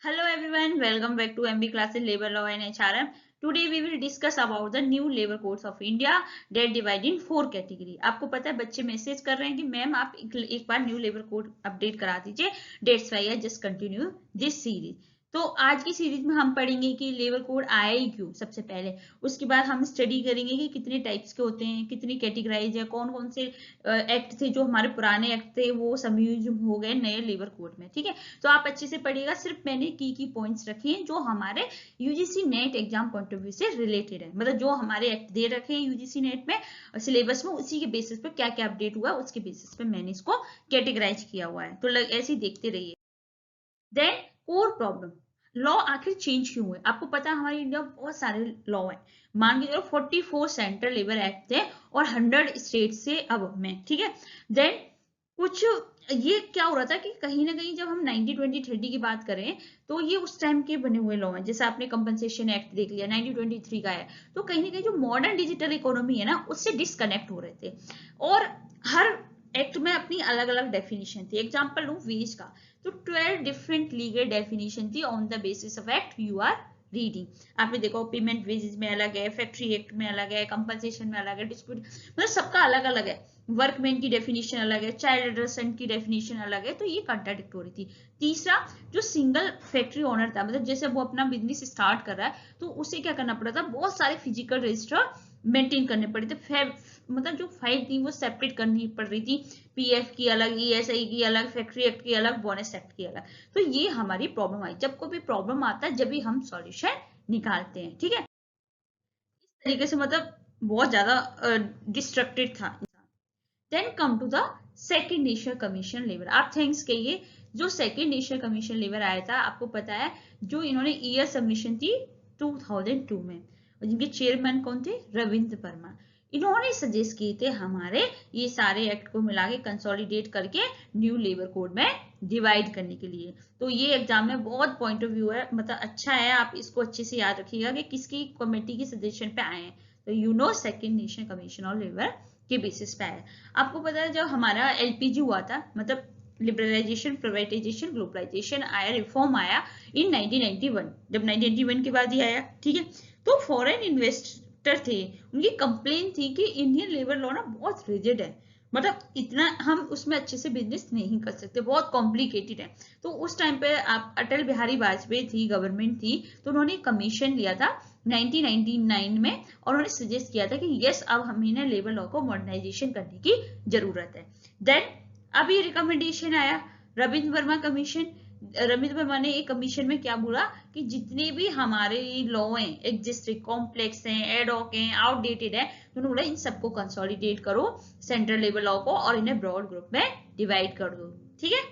Hello everyone, welcome back to MB class in Labor Law and HRM. Today we will discuss about the new labor codes of India that divide in 4 category. आपको पता है बच्चे message कर रहे हैं कि ma'am आप एक बार न्यू लेबर कोड अपडेट करा दीजिए. That's why I just continue this series. तो आज की सीरीज में हम पढ़ेंगे कि लेबर कोड आया ही क्यों सबसे पहले. उसके बाद हम स्टडी करेंगे कि कितने टाइप्स के होते हैं, कितनी कैटेगराइज है, कौन कौन से एक्ट थे जो हमारे पुराने एक्ट थे वो सम्यूज हो गए नए लेबर कोड में. ठीक है, तो आप अच्छे से पढ़िएगा. सिर्फ मैंने की पॉइंट्स रखे हैं जो हमारे UGC net exam point of view से रिलेटेड है. मतलब जो हमारे एक्ट दे रखे हैं यूजीसी नेट में सिलेबस में, उसी के बेसिस पे क्या क्या अपडेट हुआ उसके बेसिस पे मैंने इसको कैटेगराइज किया हुआ है. तो ऐसे ही देखते रहिए. देन कोर प्रॉब्लम, लॉ आखिर चेंज क्यों हुए. आपको पता है हमारे इंडिया में बहुत सारे लॉ है. मान के चलो 44 सेंट्रल लेबर एक्ट थे और 100 स्टेट से अब में. ठीक है, देन कुछ ये क्या हो रहा था कि कहीं ना कहीं जब हम 1920-30 की बात करें तो ये उस टाइम के बने हुए लॉ हैं. जैसे आपने कंपनसेशन एक्ट देख लिया 1923 का है. तो कहीं ना कहीं जो मॉडर्न डिजिटल इकोनॉमी है ना उससे डिस्कनेक्ट हो रहे थे और हर एक्ट में अपनी अलग अलग डेफिनेशन थी. एग्जाम्पल लू वेज का, तो 12 डिफरेंट लीगल डेफिनेशन थी on the basis of act you are reading. आपने देखो पेमेंट वेजेस में अलग है, फैक्ट्री एक्ट में अलग है, कंपनसेशन में अलग है, डिस्प्यूट मतलब सबका अलग अलग है. वर्कमैन की डेफिनेशन अलग है, चाइल्ड एडोलेसेंट की डेफिनेशन अलग है. तो ये कंट्राडिक्टोरी थी. तीसरा, जो सिंगल फैक्ट्री ओनर था, मतलब जैसे वो अपना बिजनेस स्टार्ट कर रहा है तो उसे क्या करना पड़ा था, बहुत सारे फिजिकल रजिस्टर मेंटेन करने पड़े थे. मतलब जो फाइल थी वो सेपरेट करनी पड़ रही थी. पीएफ की अलग, ईएसआई की अलग, फैक्ट्री एक्ट की अलग, बोनस एक्ट की अलग. तो ये हमारी प्रॉब्लम आई. जब कोई भी प्रॉब्लम आता है जब भी हम सॉल्यूशन निकालते हैं. ठीक है, इस तरीके से मतलब बहुत ज्यादा डिस्ट्रक्टेड था. Then come to the second national commission labour. आप थैंक्स कहिए जो सेकेंड नेशनल कमीशन लेबर आया था. आपको पता है जो इन्होंने ईयर सबमिशन थी 2002 में, और जिनके चेयरमैन कौन थे, रविंद्र वर्मा. इन्होंने सजेस्ट किए थे हमारे ये सारे एक्ट को मिला के कंसोलिडेट करके न्यू लेबर कोड में डिवाइड करने के लिए. तो ये एग्जाम में बहुत पॉइंट ऑफ व्यू है, मतलब अच्छा है. आप इसको अच्छे से याद रखिएगा कि किसकी कमेटी की सजेशन पे आए हैं. तो you know second national commission of labour के बेसिस पे आया. आपको पता है जब हमारा एलपीजी हुआ था, मतलब लिबरलाइजेशन, प्राइवेटाइजेशन, ग्लोबलाइजेशन आया, रिफॉर्म आया इन 1991. जब 1991 के बाद ही आया. ठीक है, तो फॉरेन इन्वेस्टर थे, उनकी कंप्लेन थी कि इंडियन लेबर लॉ ना बहुत रिजिड है, मतलब इतना हम उसमें अच्छे से बिजनेस नहीं कर सकते, बहुत कॉम्प्लिकेटेड है. तो उस टाइम पे आप अटल बिहारी वाजपेयी थी, गवर्नमेंट थी, तो उन्होंने कमीशन लिया था 1999 में और उन्होंने सजेस्ट किया था कि यस अब हमें लेबर लॉ को मॉडर्नाइजेशन करने की जरूरत है. देन अब ये रिकमेंडेशन आया, रविंद्र वर्मा कमीशन. रविंद्र वर्मा ने एक कमीशन में क्या बोला कि जितने भी हमारे लॉ हैं एग्जिस्टिंग, कॉम्प्लेक्स हैं, एडॉक हैं, आउटडेटेड है, उन्होंने बोला इन सबको कंसोलिडेट करो सेंट्रल लेबर लॉ को और इन्हें ब्रॉड ग्रुप में डिवाइड कर दो. ठीक है,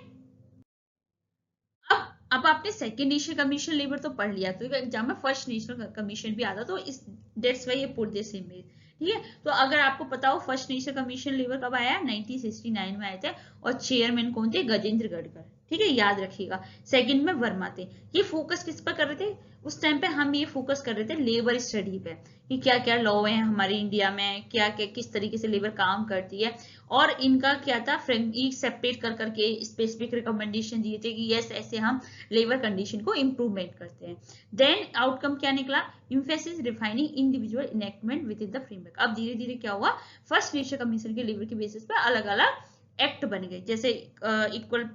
अब आपने सेकेंड नेशनल कमीशन लेबर तो पढ़ लिया, तो एग्जाम में फर्स्ट नेशनल कमीशन भी आता, तो इस दैट्स व्हाई ये पुट दिस इमेज. ठीक है, तो अगर आपको पता हो फर्स्ट नेशनल कमीशन लेबर कब आया, 1969 में आए थे और चेयरमैन कौन थे, गजेंद्र गढ़कर. ठीक है, याद रखिएगा. सेकंड में वर्मा थे. ये फोकस किस पर कर रहे थे उस टाइम पे, हम ये फोकस कर रहे थे लेबर स्टडी पे कि क्या क्या लॉ है हमारे इंडिया में, क्या क्या किस तरीके से लेबर काम करती है, और इनका क्या था सेपरेट कर करके स्पेसिफिक रिकमेंडेशन दिए थे कि यस ऐसे हम लेबर कंडीशन को इंप्रूवमेंट करते हैं. देन आउटकम क्या निकला, emphasis refining individual enactment with in the framework. अब धीरे धीरे क्या हुआ, फर्स्ट नेशनल कमीशन के लेबर के बेसिस पे अलग अलग एक्ट बन गए. जैसे इक्वल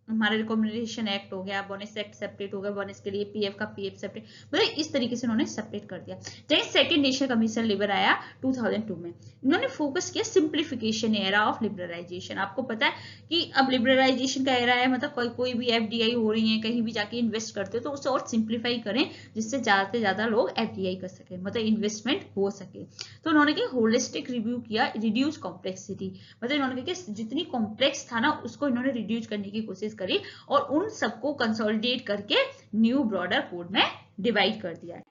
हमारा रिकमेंडेशन एक्ट हो गया, बोनस एक्ट सेपरेट हो गया, बोनस के लिए पीएफ का पीएफ सेपरेट, मतलब इस तरीके से उन्होंने सेपरेट कर दिया. जैसे सेकंड नेशनल कमीशन लेबर आया 2002 में, इन्होंने फोकस किया सिंप्लीफिकेशन एरा ऑफ लिबरलाइजेशन. आपको पता है कि अब लिबरलाइजेशन का एरा है, मतलब कोई भी एफडीआई हो रही है, कहीं भी जाके इन्वेस्ट करते हो तो उसे और सिंप्लीफाई करें जिससे ज्यादा से ज्यादा लोग एफडीआई कर सके, मतलब इन्वेस्टमेंट हो सके. तो उन्होंने क्या होलिस्टिक रिव्यू किया, रिड्यूस कॉम्प्लेक्सिटी, मतलब इन्होंने क्या जितनी कॉम्प्लेक्स था ना उसको इन्होंने रिड्यूस करने की कोशिश करी और उन सबको कंसोलिडेट करके न्यू ब्रॉडर कोड में डिवाइड कर दिया है.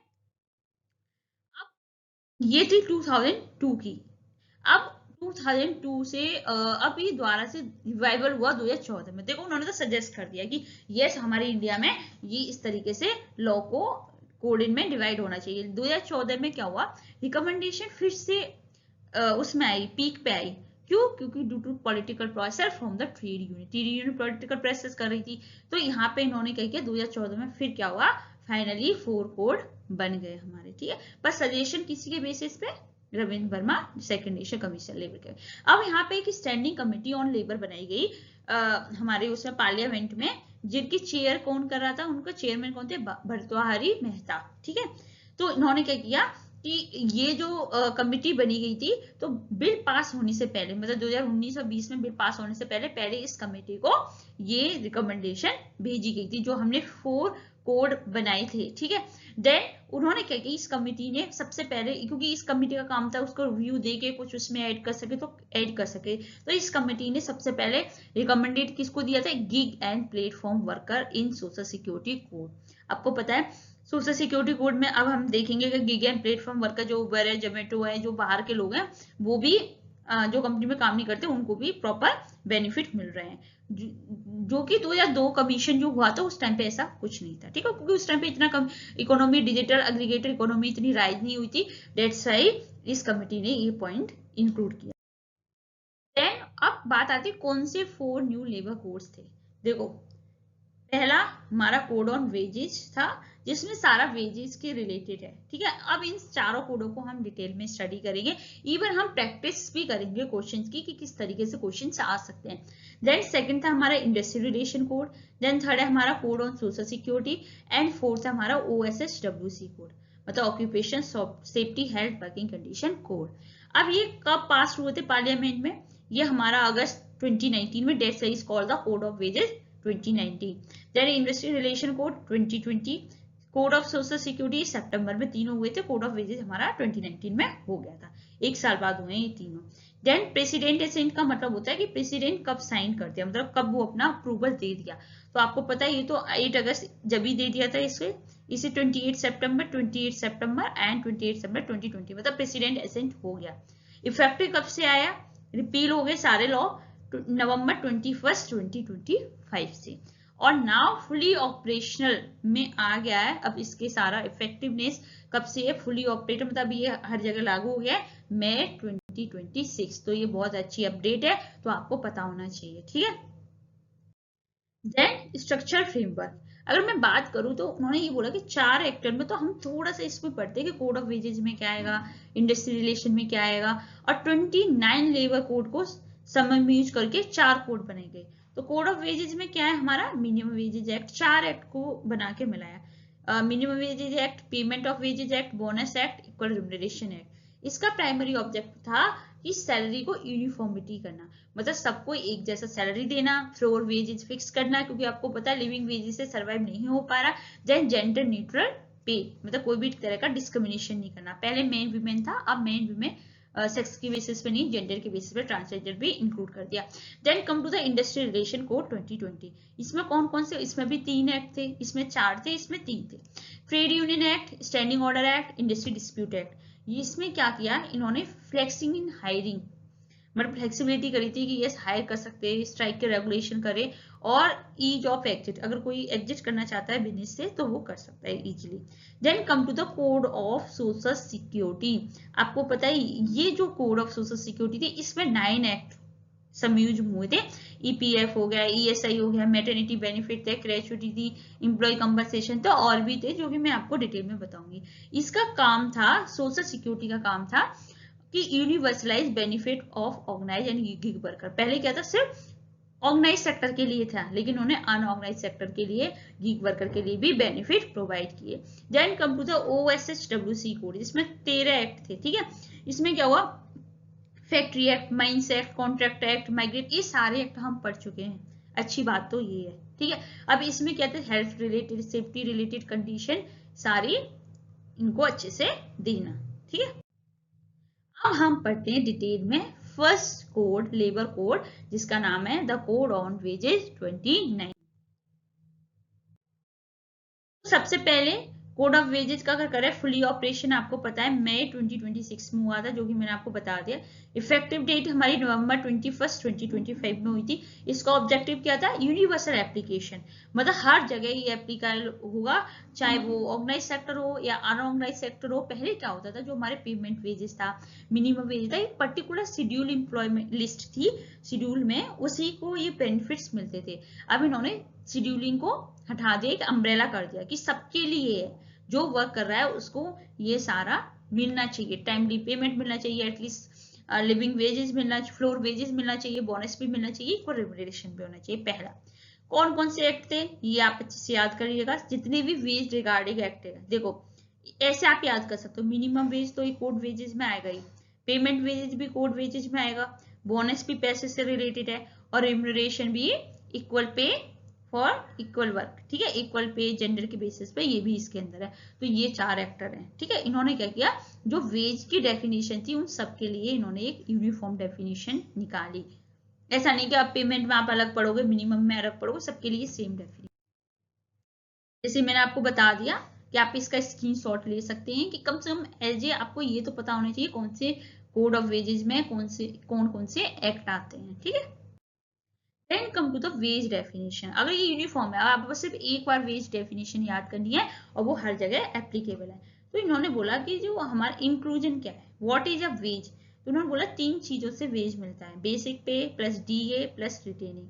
अब ये थी 2002 की. अब 2002 से अब ये दोबारा से रिवाइवल हुआ 2014 में. देखो उन्होंने तो सजेस्ट कर दिया कि यस हमारे इंडिया में ये इस तरीके से लॉ को कोड में डिवाइड होना चाहिए. 2014 में क्या हुआ, रिकमेंडेशन फिर से उसमें आई, पीक पे आई. क्यों? क्योंकि due to political pressure from the trade union political pressure कर रही थी। तो यहाँ पे इन्होंने क्या किया, 2014 में फिर क्या हुआ, फाइनली 4 कोड बन गए हमारे, ठीक है। पर सजेशन किसी के बेसिस पे, Ravindra Verma second national commission labour के। अब यहाँ पे एक स्टैंडिंग कमेटी ऑन लेबर बनाई गई हमारे उसमें पार्लियामेंट में, जिनकी चेयर कौन कर रहा था, उनका चेयरमैन कौन थे, भर्तृहरि मेहता, ठीक है। तो इन्होंने क्या किया कि ये जो कमिटी बनी गई थी, तो बिल पास होने से पहले, मतलब 2019 और 20 में बिल पास होने से पहले इस कमेटी को ये रिकमेंडेशन भेजी गई थी, जो हमने 4 कोड बनाए थे, ठीक है। देन उन्होंने क्या किया, इस कमिटी ने सबसे पहले, क्योंकि इस कमिटी का काम था उसको रिव्यू देके कुछ उसमें ऐड कर सके तो ऐड कर सके, तो इस कमिटी ने सबसे पहले रिकमेंडेड किसको दिया था, gig and platform worker in social security code. आपको पता है सोशल सिक्योरिटी कोड में अब हम देखेंगे कि गिग एंड प्लेटफॉर्म वर्कर जो उबर है, जोमेटो है, जो बाहर के लोग हैं, वो भी जो कंपनी में काम नहीं करते, उनको भी प्रॉपर बेनिफिट मिल रहे हैं, जो कि 2002 कमीशन जो हुआ था उस टाइम पे ऐसा कुछ नहीं था, ठीक है, क्योंकि उस टाइम पे इतना कम इकोनॉमी, डिजिटल एग्रीगेटर इकोनॉमी इतनी राइज नहीं हुई थी, दैट्स व्हाई इस कमिटी ने ये पॉइंट इंक्लूड किया। देन अब बात आती है कौन से 4 न्यू लेबर कोड्स थे। देखो, पहला हमारा कोड ऑन वेजेस था, जिसमें सारा वेजेस के रिलेटेड है, ठीक है। अब इन चारों कोडों को हम डिटेल में स्टडी करेंगे, इवन हम प्रैक्टिस भी करेंगे क्वेश्चंस की कि किस तरीके से क्वेश्चंस आ सकते हैं। देन सेकंड था हमारा industrial relation code, then third है हमारा code on social security, and fourth है हमारा OSHWC कोड, मतलब occupation safety health working condition code. अब ये कब पास हुए थे पार्लियामेंट में, ये हमारा अगस्त 2019 में, that is called the code of wages 2019। Then industrial relation code 2020, code of social security सितंबर में, तीनों हुए थे। कोड ऑफ वेजेस हमारा 2019 में हो गया था, एक साल बाद हुए ये तीनों। देन प्रेसिडेंट असेंट का मतलब होता है कि प्रेसिडेंट कब साइन कर दिया, मतलब कब वो अपना अप्रूवल दे दिया। तो आपको पता है ये तो 8 अगस्त जब ही दे दिया था, इसे 28 सितंबर एंड 28 सितंबर 2020, मतलब प्रेसिडेंट असेंट हो गया। इफेक्टिव कब से आया, रिपील हो गए सारे लॉ नवंबर 21, 2025 से, और नाउ फुली ऑपरेशनल में आ गया है। अब इसके सारा इफेक्टिवनेस कब से है, फुली ऑपरेटर, मतलब ये हर जगह लागू हो गया है मई 2026। तो ये बहुत अच्छी अपडेट है, तो आपको पता होना चाहिए, ठीक है। देन स्ट्रक्चर फ्रेमवर्क, अगर मैं बात करूं तो उन्होंने ये बोला कि 4 एक्टर में, तो हम थोड़ा सा इसमें पढ़ते हैं कि कोड ऑफ वेजेज में क्या आएगा, इंडस्ट्री रिलेशन में क्या आएगा, और 29 लेबर कोड को समयूज करके 4 कोड बनाए गए। तो कोड ऑफ वेजेज में क्या है हमारा, मिनिमम वेजेज एक्ट, 4 एक्ट को बना के मिलाया, minimum wages act, payment of wages act, bonus act, equal remuneration act. इसका प्राइमरी ऑब्जेक्ट था कि सैलरी को यूनिफॉर्मिटी करना, मतलब सबको एक जैसा सैलरी देना, फ्लोर वेजेस फिक्स करना, क्योंकि आपको पता है लिविंग वेजेस से सर्वाइव नहीं हो पा रहा। देन जेंडर न्यूट्रल पे, मतलब कोई भी तरह का डिस्क्रिमिनेशन नहीं करना, पहले मेन वीमेन था, अब मेन वीमेन सेक्स की बेसिस पे नहीं, जेंडर के बेसिस पे ट्रांसजेंडर भी इंक्लूड कर दिया। Then come to the industrial relation code 2020, इसमें कौन कौन से, इसमें भी 3 एक्ट थे, इसमें 4 थे, इसमें 3 थे। Trade union act, standing order act, industry dispute act. इसमें क्या किया इन्होंने, फ्लेक्सिंग इन हायरिंग, मतलब फ्लेक्सिबिलिटी करी थी कि यस हायर कर सकते हैं, स्ट्राइक के रेगुलेशन करे, और ईज ऑफ एग्जिट, अगर कोई एग्जिट करना चाहता है बिजनेस से तो वो कर सकता है easily. Then come to the code of social security, आपको पता है ये जो कोड ऑफ सोशल सिक्योरिटी थी, इसमें 9 एक्ट समयूज हुए थे, EPF हो गया, ESI हो गया, मैटरनिटी बेनिफिट थे, ग्रेचुइटी थी, एम्प्लॉय कंपनसेशन थे, और भी थे जो कि मैं आपको डिटेल में बताऊंगी। इसका काम था, सोशल सिक्योरिटी का काम था कि universalise benefit of organise and gig worker. पहले क्या था, सिर्फ ऑर्गेनाइज सेक्टर के लिए था, लेकिन उन्होंने अनऑर्गेनाइज सेक्टर के लिए, गिग वर्कर के लिए भी बेनिफिट प्रोवाइड किए। Then come to the OSHWC code, जिसमें 13 एक्ट थे, ठीक है। इसमें क्या हुआ, factory act, mines act, contract act, migrate, ये सारे एक्ट हम पढ़ चुके हैं, अच्छी बात तो ये है, ठीक है। अब इसमें क्या थे, health related, safety related condition सारी इनको अच्छे से देना, ठीक है। अब हम पढ़ते हैं डिटेल में फर्स्ट कोड, लेबर कोड, जिसका नाम है द कोड ऑन वेजेस 29। सबसे पहले कोड ऑफ वेजेस का अगर करें फुली ऑपरेशन, आपको पता है मई 2026 में हुआ था, जो कि मैंने आपको बता दिया। इफेक्टिव डेट हमारी नवंबर 21, 2025 में हुई थी। इसका ऑब्जेक्टिव क्या था? यूनिवर्सल एप्लीकेशन, मतलब हर जगह ये एप्लीकेबल होगा, चाहे वो ऑर्गेनाइज सेक्टर हो या अनऑर्गेनाइज सेक्टर हो। पहले क्या होता था, जो हमारे पेमेंट वेजेस था, मिनिमम वेज था, एक पर्टिकुलर शेड्यूल एम्प्लॉयमेंट लिस्ट थी, शेड्यूल में उसी को ये बेनिफिट्स मिलते थे। अब इन्होंने शेड्यूलिंग को हटा दिया, एक अम्ब्रेला कर दिया कि सबके लिए जो वर्क कर रहा है उसको ये सारा मिलना चाहिए, टाइमली पेमेंट मिलना चाहिए, एटलीस्ट लिविंग वेजेस मिलना, फ्लोर वेजेस मिलना चाहिए, बोनस भी मिलना चाहिए, इक्वल रेम्युनरेशन भी होना चाहिए। पहला कौन कौन से एक्ट थे ये आप अच्छे से याद करिएगा, जितने भी वेज रिगार्डिंग एक्ट है। देखो ऐसे आप याद कर सकते हो, मिनिमम वेज तो कोड वेजेस में आएगा ही, पेमेंट वेजेस भी कोड वेजेस में आएगा, बोनस भी पैसे से रिलेटेड है, और रेम्युनरेशन भी equal pay for equal work, ठीक है, इक्वल पे जेंडर के बेसिस पे, ये भी इसके अंदर है। तो ये 4 एक्टर हैं, ठीक है। इन्होंने क्या किया, जो वेज की डेफिनेशन थी उन सबके लिए इन्होंने एक यूनिफॉर्म डेफिनेशन निकाली। ऐसा नहीं कि आप पेमेंट में आप अलग पढ़ोगे, मिनिमम में अलग पढ़ोगे, सबके लिए सेम डेफिनेशन। जैसे मैंने आपको बता दिया कि आप इसका स्क्रीनशॉट ले सकते हैं, कि कम से कम एज ए आपको ये तो पता होना चाहिए कौन से कोड ऑफ वेजेस में कौन कौन से एक्ट आते हैं, ठीक है। Then come to the wage definition. अगर ये यूनिफॉर्म है, आपको बस सिर्फ एक बार वेज डेफिनेशन याद करनी है और वो हर जगह एप्लीकेबल है। तो इन्होंने बोला कि जो हमारा इंक्लूजन क्या है, व्हाट इज अ वेज, तो उन्होंने बोला 3 चीजों से वेज मिलता है, बेसिक पे प्लस डीए प्लस रिटेनिंग।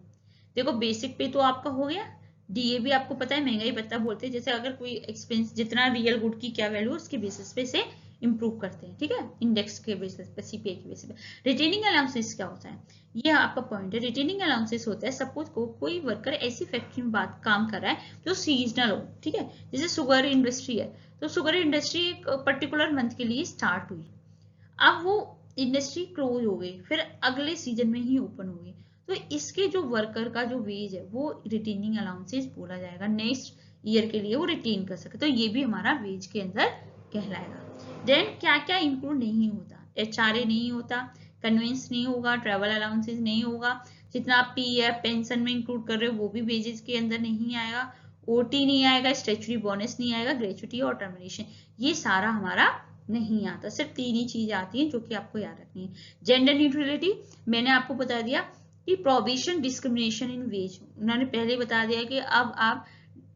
देखो बेसिक पे तो आपका हो गया, डीए भी आपको पता है महंगाई भत्ता बोलते हैं, जैसे अगर कोई एक्सपेंस जितना रियल गुड की क्या वैल्यू उसके बेसिस पे से इंप्रूव करते हैं, ठीक है, इंडेक्स के बेसिस पे, सीपीआई के बेसिस पे। रिटेनिंग अलाउंसेस क्या होता है, ये आपका पॉइंट है। रिटेनिंग अलाउंसेस होता है, सपोज कोई वर्कर ऐसी फैक्ट्री में काम कर रहा है जो सीजनल हो, ठीक है, जैसे शुगर इंडस्ट्री है, तो शुगर इंडस्ट्री एक पर्टिकुलर मंथ के लिए स्टार्ट हुई, अब वो इंडस्ट्री क्लोज हो गई, फिर अगले सीजन में ही ओपन होगी, तो इसके जो वर्कर का जो वेज है वो रिटेनिंग अलाउंसेस बोला जाएगा, नेक्स्ट ईयर के लिए वो रिटेन कर सके, तो ये भी हमारा वेज के अंदर कहलाएगा। देन क्या क्या इंक्लूड नहीं होता, एचआरए नहीं होता, कन्वेंस नहीं होगा, ट्रेवल अलाउंसेस नहीं होगा, जितना आप पीएफ पेंशन में इंक्लूड कर रहे हो वो भी वेजेस के अंदर नहीं आएगा, ओटी नहीं आएगा, स्टैट्यूटरी बोनस नहीं आएगा, ग्रेचुटी और टर्मिनेशन ये सारा हमारा नहीं आता। सिर्फ 3 ही चीज आती हैं जो कि आपको याद रखनी है। जेंडर न्यूट्रलिटी मैंने आपको बता दिया कि प्रोविजन डिस्क्रिमिनेशन इन वेज, उन्होंने पहले बता दिया कि अब आप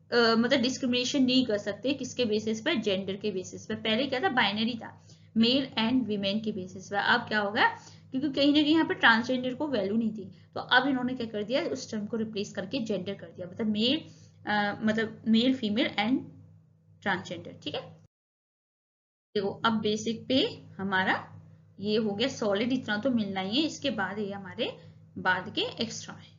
मतलब डिस्क्रिमिनेशन नहीं कर सकते किसके बेसिस पर, जेंडर के बेसिस पर। पहले क्या था, बाइनरी था, मेल एंड वीमेन के बेसिस पर। अब क्या होगा, क्योंकि कहीं ना कहीं यहाँ पे ट्रांसजेंडर को वैल्यू नहीं थी, तो अब इन्होंने क्या कर दिया, उस टर्म को रिप्लेस करके जेंडर कर दिया, मतलब मेल फीमेल एंड ट्रांसजेंडर, ठीक है। देखो अब बेसिक पे हमारा ये हो गया सॉलिड, इतना तो मिलना ही है, इसके बाद ये हमारे बाद के एक्स्ट्रा है।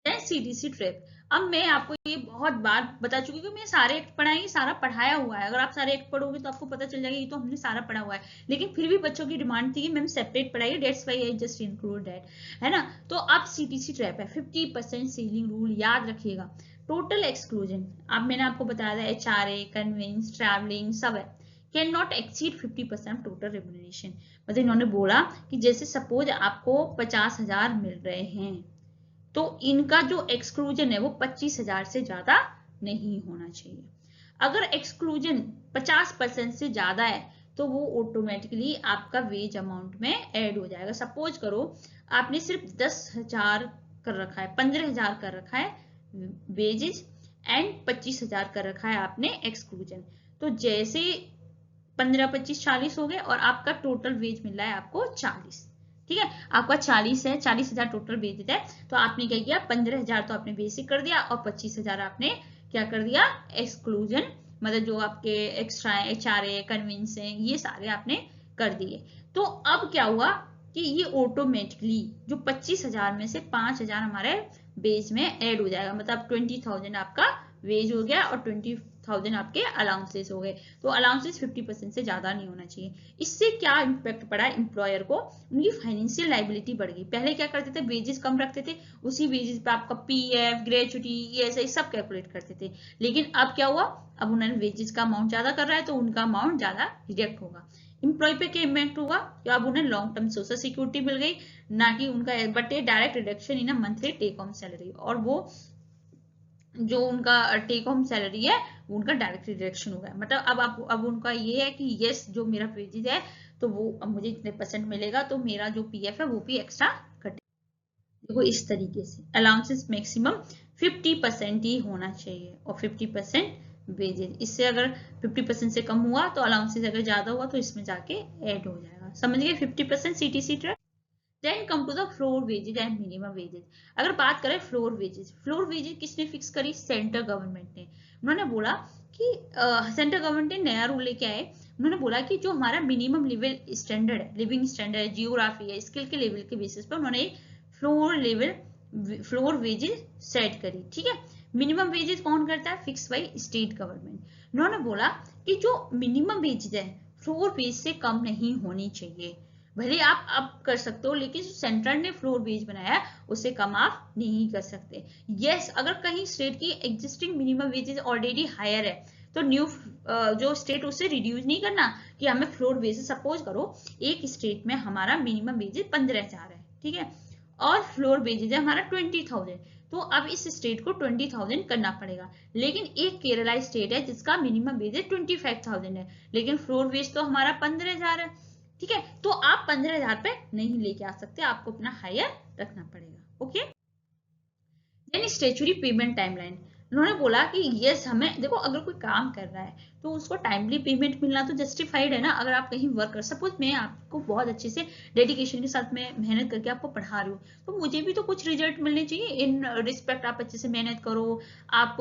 सीडीसी ट्रैप, अब मैं आपको ये बहुत बार बता चुकी हूँ, मैं सारे एक्ट पढ़ाई, सारा पढ़ाया हुआ है, अगर आप सारे एक्ट पढ़ोगे तो आपको पता चल जाएगा ये तो हमने सारा पढ़ा हुआ है, लेकिन फिर भी बच्चों की डिमांड थी कि मैम सेपरेट पढ़ाइए, dates why I just include that, है ना। तो अब सीटीसी ट्रैप है, 50% सीलिंग रूल याद रखिएगा। टोटल एक्सक्लूजन, अब मैंने आपको बताया था एचआरए, कन्वेंस, ट्रैवलिंग सब है, can not exceed 50% total remuneration. मतलब इन्होंने बोला कि जैसे सपोज आपको 50,000 मिल रहे हैं, तो इनका जो एक्सक्लूजन है वो 25,000 से ज्यादा नहीं होना चाहिए। अगर एक्सक्लूजन 50% से ज्यादा है तो वो ऑटोमेटिकली आपका वेज अमाउंट में ऐड हो जाएगा। सपोज करो आपने सिर्फ 10,000 कर रखा है, 15,000 कर रखा है वेजेस एंड 25,000 कर रखा है आपने एक्सक्लूजन, तो जैसे 15, 25, 40 हो गए और आपका टोटल वेज मिल रहा है आपको 40, ठीक है, आपका 40 है, 40,000 टोटल बेच देता है, तो आपने क्या किया, 15,000 तो आपने बेसिक कर दिया और 25,000 आपने क्या कर दिया, एक्सक्लूजन, मतलब जो आपके एक्स्ट्रा है, एचआरए, कन्विंस है, ये सारे आपने कर दिए। तो अब क्या हुआ कि ये ऑटोमेटिकली जो 25,000 में से 5,000 हमारे बेस में ऐड हो जाएगा, मतलब 20,000 आपका वेज हो गया और 20,000 आपके अलाउंसेस हो गए। तो अलाउंसेस 50% से ज्यादा नहीं होना चाहिए। इससे क्या इम्पैक्ट पड़ा एम्प्लॉयर को, उनकी फाइनेंशियल लाइबिलिटी बढ़ गई। पहले क्या करते थे, वेजेस कम रखते थे, उसी वेजेस पे आपका पीएफ, ग्रेचुटी, ये ऐसे सब कैलकुलेट करते थे, लेकिन अब क्या हुआ, अब उन्होंने वेजेस का अमाउंट ज्यादा कर रहा है तो उनका अमाउंट ज्यादा रिजेक्ट होगा। एम्प्लॉय पे क्या इम्पैक्ट होगा, कि अब उन्हें लॉन्ग टर्म सोशल सिक्योरिटी मिल गई, ना कि उनका but a direct reduction in monthly take home salary, और वो जो उनका टेक होम सैलरी है वो उनका डायरेक्ट डिडक्शन होगा। मतलब अब उनका ये है कि यस जो मेरा वेजेज है तो वो अब मुझे इतने परसेंट मिलेगा, तो मेरा जो पीएफ है वो भी एक्स्ट्रा कटेगा। देखो इस तरीके से अलाउंसेस मैक्सिमम 50% ही होना चाहिए और 50% वेजेज। इससे अगर 50% से कम हुआ तो अलाउंसेस, अगर ज्यादा हुआ तो इसमें जाके ऐड हो जाएगा। समझ गए 50% CTC track. Then come to the floor wages and minimum wages. अगर बात करें फ्लोर वेजेज किसने फिक्स करी? सेंट्रल गवर्नमेंट ने। उन्होंने बोला कि सेंट्रल गवर्नमेंट ने नया रूल लेके आए। उन्होंने बोला कि जो हमारा मिनिमम लेवल स्टैंडर्ड है, लिविंग स्टैंडर्ड है, जियोग्राफी है, स्किल के लेवल के बेसिस पर उन्होंने फ्लोर वेजेज सेट करी। ठीक है, मिनिमम वेजेज कौन करता है? Fix by state government. उन्होंने बोला कि जो मिनिमम वेजेज है फ्लोर वेज से कम नहीं होनी चाहिए। भले आप अप कर सकते हो, लेकिन जो सेंट्रल ने फ्लोर वेज बनाया उससे कम आप नहीं कर सकते। यस, अगर कहीं स्टेट की existing minimum wages already higher है तो न्यू जो स्टेट उससे रिड्यूस नहीं करना कि हमें फ्लोर वेज। सपोज करो एक स्टेट में हमारा मिनिमम वेजेज 15,000 है, ठीक है, और फ्लोर वेजेज है हमारा 20,000, तो अब इस स्टेट को 20,000 करना पड़ेगा। लेकिन एक केरला स्टेट है जिसका मिनिमम वेजेज 25,000 है, लेकिन फ्लोर वेज तो हमारा 15,000 है। ठीक है, तो आप 15,000 पे नहीं लेके आ सकते, आपको अपना हायर रखना पड़ेगा। ओके, यानी स्टेचुरी पेमेंट टाइमलाइन। उन्होंने बोला कि यस, हमें देखो अगर कोई काम कर रहा है तो उसको टाइमली पेमेंट मिलना तो जस्टिफाइड है ना। अगर आप कहीं वर्क कर, सपोज मैं आपको बहुत अच्छे से डेडिकेशन के साथ में मेहनत करके आपको पढ़ा रही हूँ, तो मुझे भी तो कुछ रिजल्ट मिलने चाहिए इन रिस्पेक्ट। आप अच्छे से मेहनत करो, आप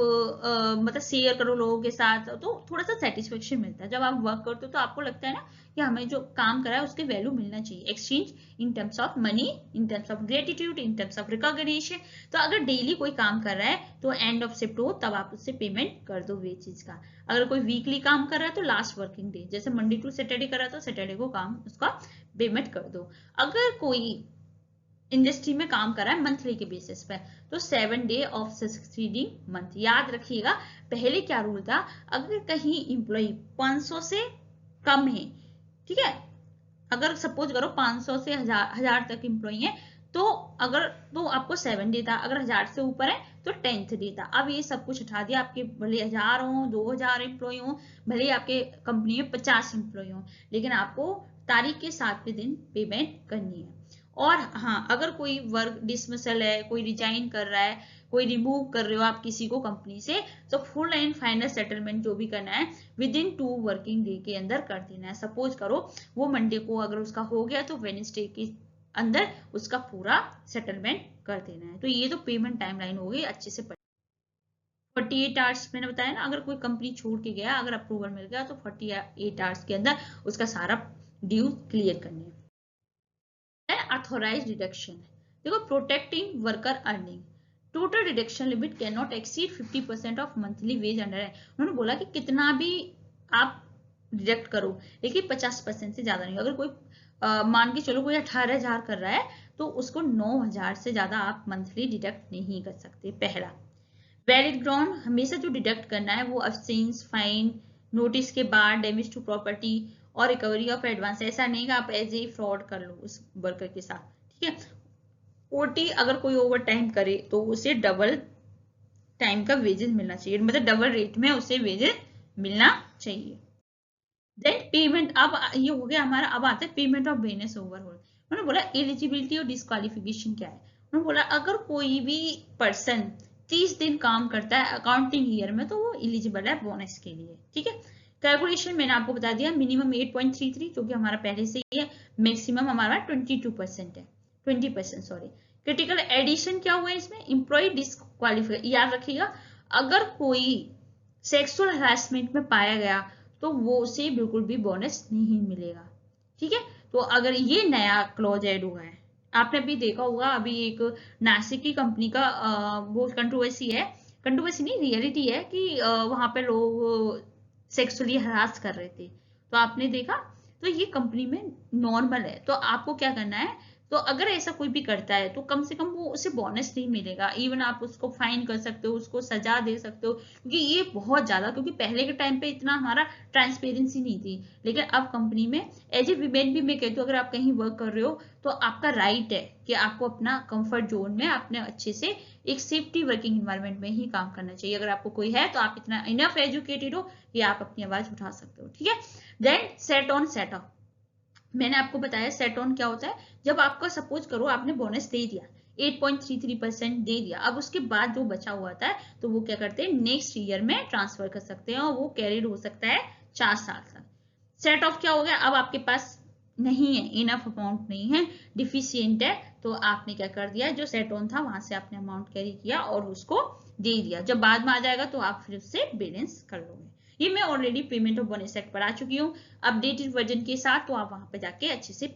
मतलब शेयर करो लोगों के साथ, तो थोड़ा सा सेटिस्फेक्शन मिलता है। जब आप वर्क करते हो तो आपको लगता है ना कि हमें जो काम करा है उसके वैल्यू मिलना चाहिए। Exchange in terms of money, in terms of gratitude, in terms of recognition. तो अगर डेली कोई काम कर रहा है तो एंड ऑफ शिफ्ट हो तब आप उससे पेमेंट कर दो वेजेस का। अगर कोई वीकली काम कर रहा है तो लास्ट वर्किंग डे, जैसे मंडे टू सैटरडे कर रहा है तो सैटरडे को काम उसका पेमेंट कर दो। अगर कोई इंडस्ट्री में काम कर रहा है मंथली के बेसिस पे तो 7 डे ऑफ सक्सीडिंग मंथ। याद रखिएगा पहले क्या रूल था, अगर कहीं इंप्लॉई 500 से कम है, ठीक है, अगर सपोज करो 500 से हजार तक इंप्लॉई है तो अगर तो आपको 7 डे था, अगर 1000 से ऊपर है तो 10th डे था। अब ये सब कुछ हटा दिया, आपके भले 1000 हो, 2000 एम्प्लॉय हो, भले आपके कंपनी में 50 एम्प्लॉय हो, लेकिन आपको तारीख के 7वें दिन पेमेंट करनी है। और हाँ, अगर कोई वर्क डिसमिसल है, कोई रिजाइन कर रहा है, कोई रिमूव कर रहे हो आप किसी को कंपनी से, तो फुल एंड फाइनल सेटलमेंट जो भी करना है विद इन 2 वर्किंग डे के अंदर कर देना है। सपोज करो वो मंडे को अगर उसका हो गया तो वेडनेसडे के अंदर उसका पूरा सेटलमेंट कर देना है। तो ये तो पेमेंट टाइमलाइन हो गई अच्छे से। 48 आवर्स मैंने बताया ना, अगर कोई कंपनी छोड़ के गया, अगर अप्रूवल मिल गया तो 48 आवर्स के अंदर उसका सारा ड्यू क्लियर करनी है। अथॉराइज्ड डिडक्शन, देखो protecting worker earning, total deduction limit can not exceed 50% of monthly wage under है। उन्होंने बोला कि कितना भी आप डिडक्ट करो लेकिन 50% से ज्यादा नहीं। अगर कोई मान के चलो कोई 18,000 कर रहा है तो उसको 9,000 से ज्यादा आप मंथली डिडक्ट नहीं कर सकते। पहला वैलिड ग्राउंड, हमेशा जो डिडक्ट करना है वो अब्सेंस, फाइन, नोटिस के बाद, डैमेज टू प्रॉपर्टी और रिकवरी ऑफ एडवांस। ऐसा नहीं कि आप एज ए फ्रॉड कर लो उस वर्कर के साथ। ठीक है, ओटी अगर कोई ओवर टाइम करे तो उसे डबल टाइम का वेजेस मिलना चाहिए, मतलब डबल रेट में उसे वेजेस मिलना चाहिए। देन पेमेंट, अब ये हो गया हमारा। अब आता है पेमेंट ऑफ बोनस ओवरऑल। उन्होंने बोला एलिजिबिलिटी और डिस्क्वालिफिकेशन क्या है। उन्होंने बोला अगर कोई भी पर्सन 30 दिन काम करता है अकाउंटिंग ईयर में तो वो एलिजिबल है बोनस के लिए। ठीक है, कैलकुलेशन मैंने आपको बता दिया, मिनिमम 8.33 जो कि हमारा पहले से ही है, मैक्सिमम हमारा 22% है, 20% सॉरी। क्रिटिकल एडिशन क्या हुआ है इसमें, एम्प्लॉय डिस्क्वालिफाई। याद रखिएगा अगर कोई सेक्सुअल हरासमेंट में पाया गया तो वो उसे बिल्कुल भी बोनस नहीं मिलेगा। ठीक है, तो अगर ये नया क्लॉज ऐड हुआ है, आपने अभी देखा होगा, अभी एक नासिक की कंपनी का वो कंट्रोवर्सी है, कंट्रोवर्सी नहीं रियलिटी है कि वहां पे लोग सेक्सुअली हरास कर रहे थे, तो आपने देखा, तो ये कंपनी में नॉर्मल है। तो आपको क्या करना है, तो अगर ऐसा कोई भी करता है तो कम से कम वो उसे बोनस नहीं मिलेगा, इवन आप उसको फाइन कर सकते हो, उसको सजा दे सकते हो, क्योंकि ये बहुत ज्यादा, क्योंकि पहले के टाइम पे इतना हमारा ट्रांसपेरेंसी नहीं थी, लेकिन अब कंपनी में एज ए वीमेन भी मैं कहती हूँ अगर आप कहीं वर्क कर रहे हो तो आपका राइट है कि आपको अपना कंफर्ट जोन में अपने अच्छे से एक सेफ्टी वर्किंग एनवायरनमेंट में ही काम करना चाहिए। अगर आपको कोई है तो आप इतना इनफ एजुकेटेड हो कि आप अपनी आवाज उठा सकते हो, ठीक है। Then set on set off, मैंने आपको बताया सेट ऑन क्या होता है। जब आपका सपोज करो आपने बोनस दे दिया 8.33% दे दिया, अब उसके बाद जो बचा हुआ था तो वो क्या करते हैं नेक्स्ट ईयर में ट्रांसफर कर सकते हैं और वो कैरिड हो सकता है 4 साल तक। सेट ऑफ क्या हो गया, अब आपके पास नहीं है, इनफ अमाउंट नहीं है, डिफिशियंट है, तो आपने क्या कर दिया जो सेट ऑन था वहां से आपने अमाउंट कैरी किया और उसको दे दिया। जब बाद में आ जाएगा तो आप फिर उससे बैलेंस कर लोगे। ये मैं already payment of bonus act पढ़ा चुकी हूँ अपडेटेड वर्जन के साथ, तो आप वहां पे जाके अच्छे से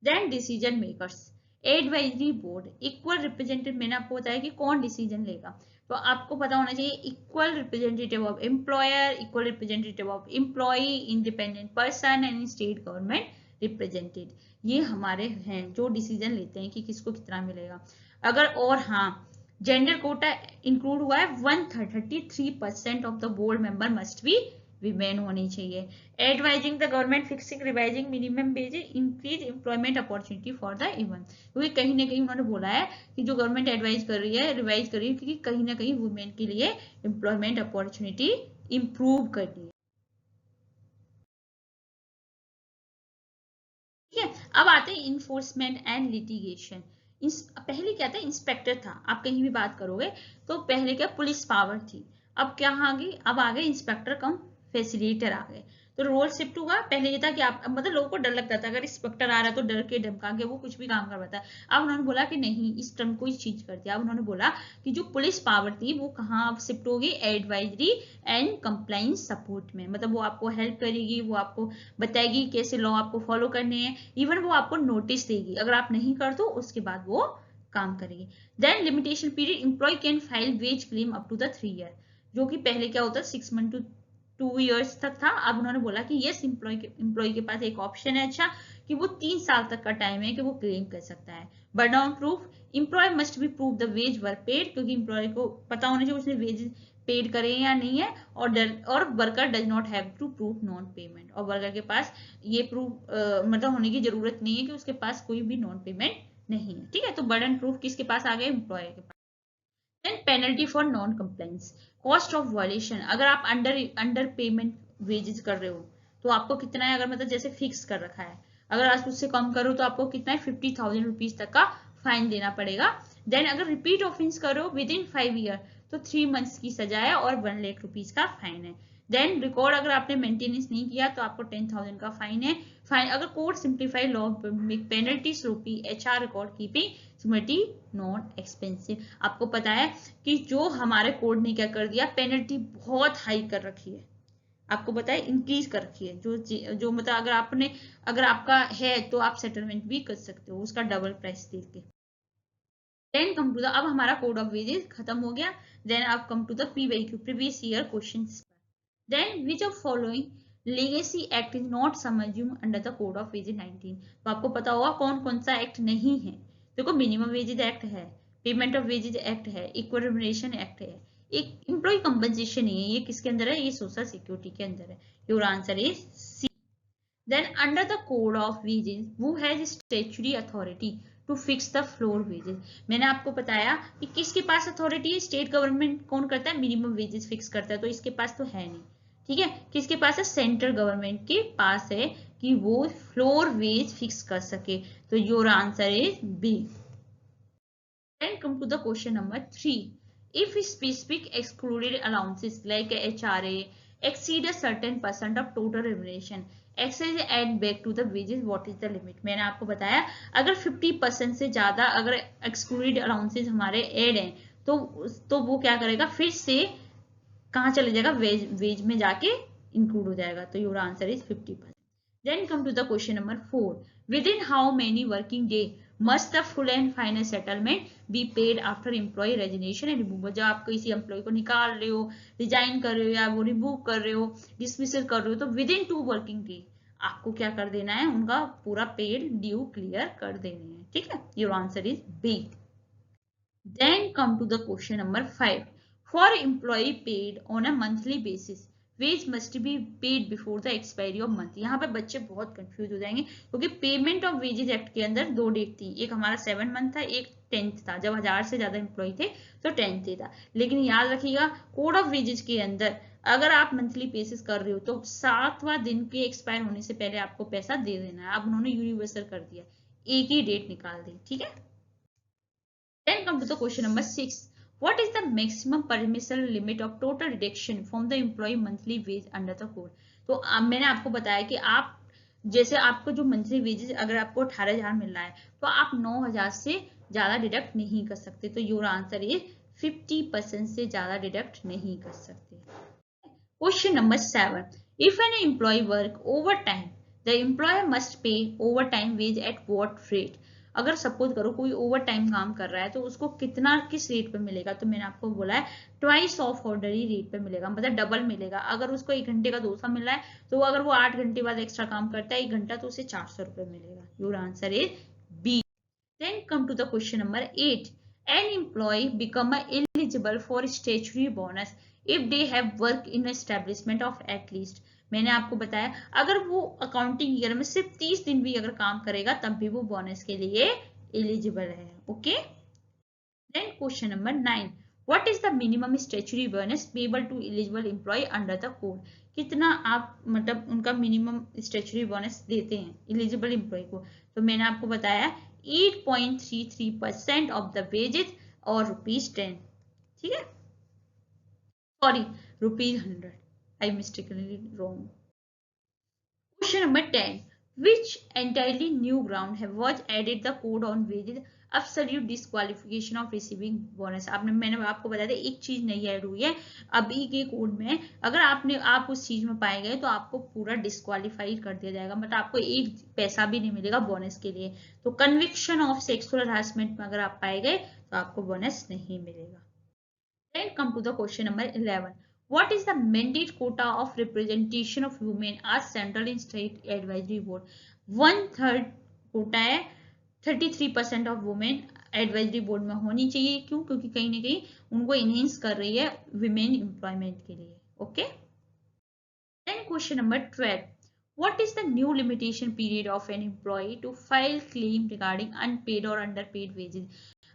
then decision makers, advisory board, equal representative, मैंने आपको बताया कि कौन डिसीजन लेगा, तो आपको पता होना चाहिए equal representative of employer, equal representative of employee, independent person and state government represented, ये हमारे हैं जो डिसीजन लेते हैं कि किसको कितना मिलेगा। अगर और हाँ जेंडर कोटा इंक्लूड हुआ है 133% of the board member must be women होनी चाहिए। Advising the government fixing revising minimum wage increase employment opportunity for the even, क्योंकि कहीं ना कहीं उन्होंने बोला है कि जो गवर्नमेंट एडवाइज कर रही है रिवाइज कर रही है क्योंकि कहीं ना कहीं वुमेन के लिए एम्प्लॉयमेंट अपॉर्चुनिटी इंप्रूव करनी है, ठीक है। अब आते हैं इन्फोर्समेंट एंड लिटिगेशन। पहले क्या था इंस्पेक्टर था, आप कहीं भी बात करोगे तो पहले क्या पुलिस पावर थी, अब क्या आ गई, अब आ गए इंस्पेक्टर कम फैसिलिटेटर आ गए। तो रोल शिफ्ट हुआ, पहले ये था कि आप मतलब लोगों को डर लगता था अगर इंस्पेक्टर आ रहा है तो डर के धमका के वो कुछ भी काम करवाता है। अब उन्होंने बोला कि नहीं, इस टर्म को चेंज कर दिया। अब उन्होंने बोला कि जो पुलिस पावर थी वो कहाँ शिफ्ट होगी, एडवाइजरी एंड कंप्लाइंस सपोर्ट में, मतलब वो आपको हेल्प करेगी, वो आपको बताएगी कैसे लॉ आपको फॉलो करने हैं, इवन वो आपको नोटिस देगी अगर आप नहीं कर दो उसके बाद वो काम करेगी। Then limitation period, employee can file wage claim up to the 3 year, जो कि पहले क्या होता है 6 मंथ टू 2 ईयर्स तक था। अब उन्होंने बोला कि यस एम्प्लॉय के पास एक ऑप्शन है अच्छा कि वो 3 साल तक का टाइम है कि वो क्लेम कर सकता है। Burden proof, employee must be prove the wage were paid, क्योंकि एम्प्लॉय को पता होना चाहिए उसने वेज पेड करे या नहीं है, और worker does not have to prove non payment, और वर्कर के पास ये प्रूफ मतलब होने की जरूरत नहीं है कि उसके पास कोई भी नॉन पेमेंट नहीं है, ठीक है। तो बर्डन प्रूफ किसके पास आ गए, एम्प्लॉयर के पास। Then penalty for non compliance, cost of violation, अगर आप अंडर पेमेंट वेजेस कर रहे हो तो आपको कितना है, अगर मतलब जैसे फिक्स कर रखा है, अगर आप उससे कम करो तो आपको कितना है 50,000 रुपीज तक का फाइन देना पड़ेगा। देन अगर रिपीट ऑफेंस करो विद इन 5 ईयर तो 3 मंथ्स की सजा है और 1 लाख रुपीज का फाइन है। देन रिकॉर्ड, अगर आपने मेंटेनेंस नहीं किया तो आपको 10,000 का फाइन है। फाइन अगर कोर्ट सिंप्लीफाई लॉ पेनल्टीज रूपी HR record keeping security not expensive, आपको पता है कि जो हमारे कोर्ट ने क्या कर दिया, पेनल्टी बहुत हाई कर रखी है, आपको पता है इंक्रीज कर रखी है, जो मतलब अगर आपका है तो आप सेटलमेंट भी कर सकते हो उसका डबल प्राइस दे के। देन कम टू द, अब हमारा कोड ऑफ वेजेस खत्म हो गया। देन आप come to the PYQ previous year questions. Then which of following legacy act is not subsume under the code of wages 19, तो आपको पता होगा कौन कौन सा एक्ट नहीं है। देखो मिनिमम वेजेस एक्ट है, पेमेंट ऑफ वेजेस एक्ट है, इक्वल रिम्यूनरेशन एक्ट है, एक एम्प्लॉय कंपनसेशन है, ये किसके अंदर है, ये सोशल सिक्योरिटी के अंदर है। Your answer is C. Then under the code of wages, who has statutory authority to fix the floor wages? मैंने आपको बताया कि किसके पास अथॉरिटी है, स्टेट गवर्नमेंट कौन करता है, मिनिमम वेजेस फिक्स करता है, तो इसके पास तो है नहीं, ठीक है। किसके पास है, सेंट्रल गवर्नमेंट के पास है कि वो फ्लोर वेज फिक्स कर सके, तो your answer is B. Then come to the question number 3. If specific excluded allowances like HRA exceed a certain percent of total remuneration, excess add back to the wages, what is the limit? मैंने आपको बताया अगर 50% से ज्यादा अगर excluded allowances हमारे add हैं तो वो क्या करेगा, फिर से कहाँ चले जाएगा, वेज में जाके इंक्लूड हो जाएगा, तो your answer is 50%। Then come to the question number 4. Within how many working day must the full and final settlement be paid after employee resignation and removal? जब आप किसी एम्प्लॉय को निकाल रहे हो, रिजाइन कर रहे हो या वो रिमूव कर रहे हो, डिसमिसल कर रहे हो, तो विद इन 2 वर्किंग डे आपको क्या कर देना है, उनका पूरा पेड ड्यू क्लियर कर देने हैं, ठीक है। Your answer is B. Then come to the question number 5. For employee paid on a monthly basis, wage must be paid before the expiry of month. यहाँ पे बच्चे बहुत कंफ्यूज हो जाएंगे क्योंकि पेमेंट ऑफ वेजेज एक्ट के अंदर 2 date थी, एक हमारा 7 मंथ था, एक 10th था। जब 1000 से ज्यादा एम्प्लॉय थे तो 10th ही था। लेकिन याद रखिएगा कोड ऑफ वेजेज के अंदर अगर आप मंथली बेसिस कर रहे हो तो 7वां दिन के एक्सपायर होने से पहले आपको पैसा दे देना है। अब उन्होंने यूनिवर्सल कर दिया, एक ही डेट निकाल दी, ठीक है। Then come to the question number 6. What is the maximum permissible limit of total deduction from the employee monthly wage under the code? तो मैंने आपको बताया कि आप जैसे आपको जो मंथली वेजेस अगर आपको 18,000 मिल रहा है तो आप 9,000 से ज्यादा डिडक्ट नहीं कर सकते। तो योर आंसर इज 50% से ज्यादा डिडक्ट नहीं कर सकते। Question number 7. If an employee work overtime, the employer must pay overtime wage at what rate? अगर सपोज करो कोई ओवर टाइम काम कर रहा है तो उसको कितना किस रेट पे मिलेगा? तो मैंने आपको बोला है ट्वाइस ऑफ ऑर्डनरी रेट पे मिलेगा, मतलब डबल मिलेगा। अगर उसको 1 घंटे का 200 मिल रहा है तो अगर वो 8 घंटे बाद एक्स्ट्रा काम करता है 1 घंटा तो उसे 400 रुपए मिलेगा। Your answer is B. Then come to the question number 8. An employee become eligible for statutory bonus if they have work in establishment of at least. मैंने आपको बताया अगर वो अकाउंटिंग ईयर में सिर्फ 30 दिन भी अगर काम करेगा तब भी वो बोनस के लिए एलिजिबल है, okay. Then question number 9. What is the minimum statutory bonus payable to eligible employee under the code? कितना आप मतलब उनका मिनिमम स्टैट्यूटरी बोनस देते हैं एलिजिबल एम्प्लॉय को? तो मैंने आपको बताया 8.33% ऑफ द वेजेस और ₹10, ठीक है, sorry ₹100, I mistakenly wrong. Question number 10. Which entirely new ground was added the code on wages absolute disqualification of receiving bonus? मैंने आपको बताया था एक चीज नई ऐड हुई है अभी के कोड में। अगर आप उस चीज में पाए गए तो आपको पूरा डिस्क्वालीफाई कर दिया जाएगा, मतलब आपको एक पैसा भी नहीं मिलेगा बोनस के लिए। तो कन्विक्शन ऑफ सेक्सुअल हरासमेंट में अगर आप पाए गए तो आपको बोनस नहीं मिलेगा। Then come to the question number 11. What is the mandate quota of representation of women as central and state advisory board? 1/3 Kota है, 33% ऑफ वुमेन एडवाइजरी बोर्ड में होनी चाहिए। क्यों? क्योंकि कहीं ना कहीं उनको इनहेंस कर रही है विमेन एम्प्लॉयमेंट के लिए, okay. Then question number 12. What is the new limitation period of an employee to file claim regarding unpaid or underpaid wages?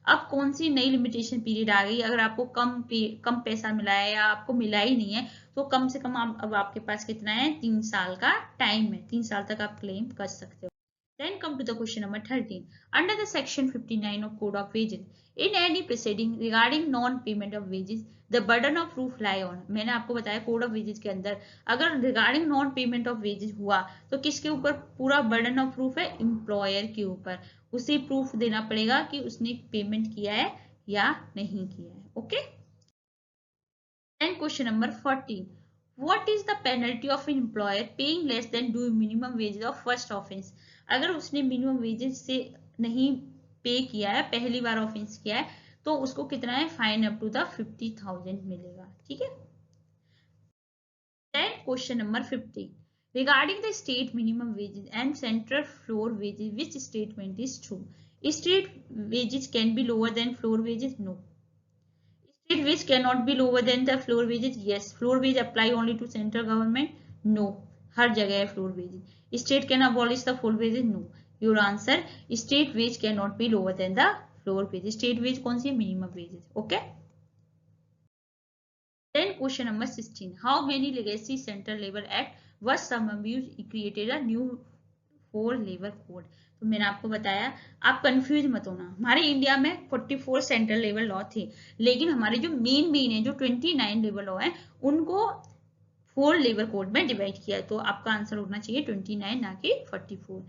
अब कौन सी नई लिमिटेशन पीरियड आ गई? अगर आपको कम पैसा मिला है या आपको मिला ही नहीं है तो कम से कम अब आपके पास कितना है, 3 साल का टाइम है, 3 साल तक आप क्लेम कर सकते हो। Then come to the question number 13. Under the section 59 of Code of Wages, in any proceeding regarding non-payment of wages, the burden of proof lie on. मैंने आपको बताया कोड ऑफ वेजेस के अंदर अगर regarding non payment of wages हुआ तो किसके ऊपर पूरा बर्डन ऑफ प्रूफ है? एम्प्लॉयर के ऊपर। उसे प्रूफ देना पड़ेगा कि उसने पेमेंट किया है या नहीं किया है, okay. And question number 14. What is the penalty of an employer paying less than due minimum wages of first offense? अगर उसने मिनिमम वेजेस से नहीं पे किया है, पहली बार ऑफेंस किया है, तो उसको कितना है? फाइन अप टू द 50,000 मिलेगा, ठीक है। Then question number 15. Regarding the state minimum wages and central floor wages, which statement is true? State wages can be lower than floor wages? No. State wage cannot be lower than the floor wages? Yes. Floor wage apply only to central government? No. हर जगह है floor wages. State can abolish the full wages? No. Your answer, state wage cannot be lower than the floor wages. State wage कौन सी है? Minimum wages. Okay. Then question number 16. How many legacy central labor act was some abuse created a new 4 labor code? तो मैंने आपको बताया, आप confuse मत होना। हमारे इंडिया में 44 सेंट्रल लेबर लॉ थे, लेकिन हमारे जो मेन है जो 29 लेबर लॉ है उनको 4 लेबर कोड में डिवाइड किया। तो आपका आंसर होना चाहिए 29 ना कि 44।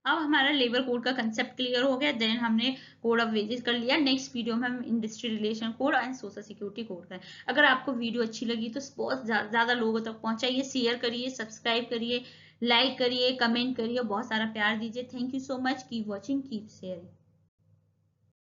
अब हमारा लेबर कोड का कंसेप्ट क्लियर हो गया। देन हमने कोड ऑफ वेजेस कर लिया। नेक्स्ट वीडियो में हम industry relation code and social security code करें। अगर आपको वीडियो अच्छी लगी तो बहुत ज्यादा लोगों तक पहुंचाइए, शेयर करिए, सब्सक्राइब करिए, लाइक करिए, कमेंट करिए, बहुत सारा प्यार दीजिए। Thank you so much. Keep watching, keep sharing.